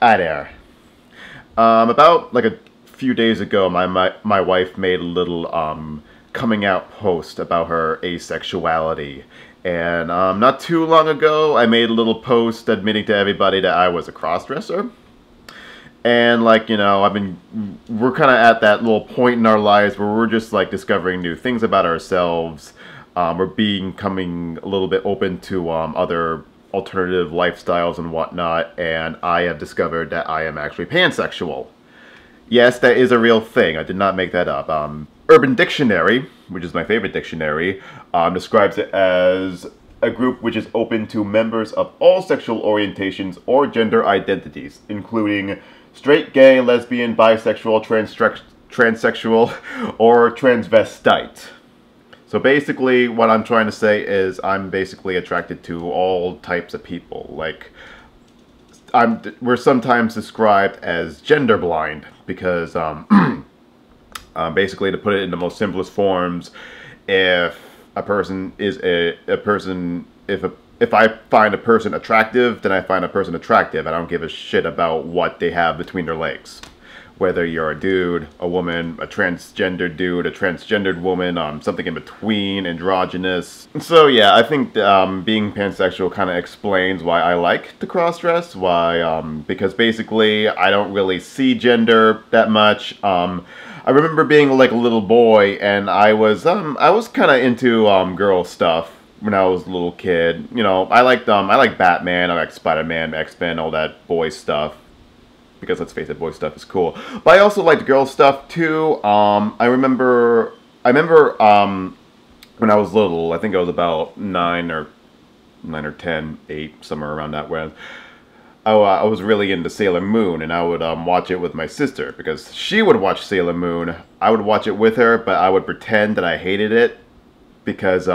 Hi there. About like a few days ago, my wife made a little coming out post about her asexuality, and not too long ago, I made a little post admitting to everybody that I was a crossdresser. And like we're kind of at that little point in our lives where we're just like discovering new things about ourselves. We're becoming a little bit open to other alternative lifestyles and whatnot. And I have discovered that I am actually pansexual. Yes, that is a real thing. I did not make that up. Urban Dictionary, which is my favorite dictionary, describes it as a group which is open to members of all sexual orientations or gender identities, including straight, gay, lesbian, bisexual, transsexual, or transvestite. So basically, what I'm trying to say is I'm basically attracted to all types of people. Like, we're sometimes described as gender blind because basically, to put it in the most simplest forms, if a person is a person, if I find a person attractive, then I find a person attractive. I don't give a shit about what they have between their legs. Whether you're a dude, a woman, a transgender dude, a transgendered woman, something in between, androgynous. So yeah, I think being pansexual kind of explains why I like to cross-dress. Because basically I don't really see gender that much. I remember being like a little boy, and I was kind of into girl stuff when I was a little kid. You know, I like Batman, I like Spider-Man, X-Men, all that boy stuff. Because let's face it, boy stuff is cool. But I also liked girl stuff too. I remember when I was little. I think I was about 9 or 10, 8, somewhere around that way. I was really into Sailor Moon, and I would watch it with my sister because she would watch Sailor Moon. I would watch it with her, but I would pretend that I hated it because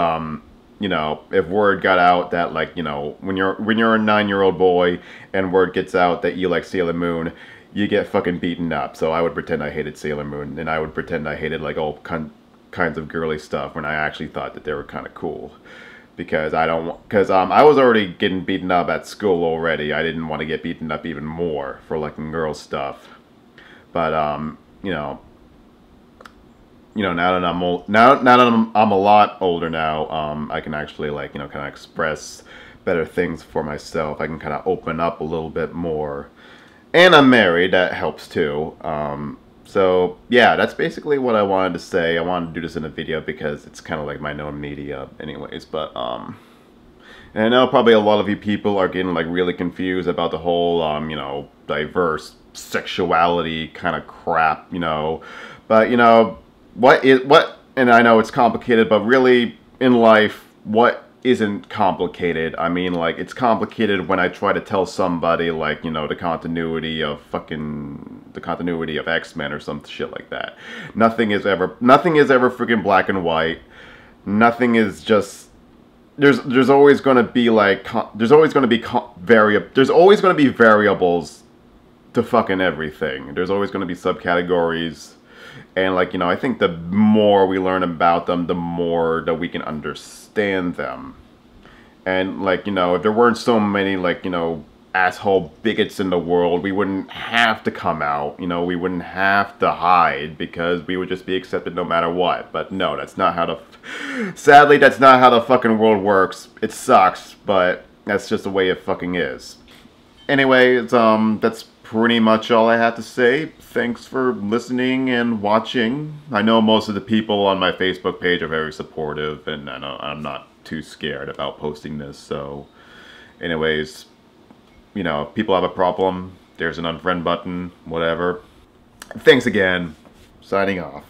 you know, if word got out that, like, you know, when you're a 9-year-old boy and word gets out that you like Sailor Moon, you get fucking beaten up. So I would pretend I hated Sailor Moon, and I would pretend I hated like all kinds of girly stuff when I actually thought that they were kind of cool. Because I was already getting beaten up at school already. I didn't want to get beaten up even more for liking girl stuff. But you know, now that I'm old, now that I'm a lot older now, I can actually, like, kind of express better things for myself. I can kind of open up a little bit more, and I'm married. That helps too. So yeah, that's basically what I wanted to say. I wanted to do this in a video because it's kind of like my known media, anyways. But and I know probably a lot of you people are getting like really confused about the whole diverse sexuality kind of crap, but and I know it's complicated, but really in life, what isn't complicated? I mean, like, it's complicated when I try to tell somebody, like, the continuity of X-Men or some shit like that. Nothing is ever freaking black and white. Nothing is just, there's always going to be like, there's always going to be variables to fucking everything. There's always going to be subcategories. And, like, I think the more we learn about them, the more that we can understand them. And, like, if there weren't so many, like, asshole bigots in the world, we wouldn't have to come out. We wouldn't have to hide because we would just be accepted no matter what. But no, sadly, that's not how the fucking world works. It sucks, but that's just the way it fucking is. Anyways, that's pretty much all I have to say. Thanks for listening and watching. I know most of the people on my Facebook page are very supportive, and I'm not too scared about posting this. So anyways, if people have a problem, there's an unfriend button, whatever. Thanks again. Signing off.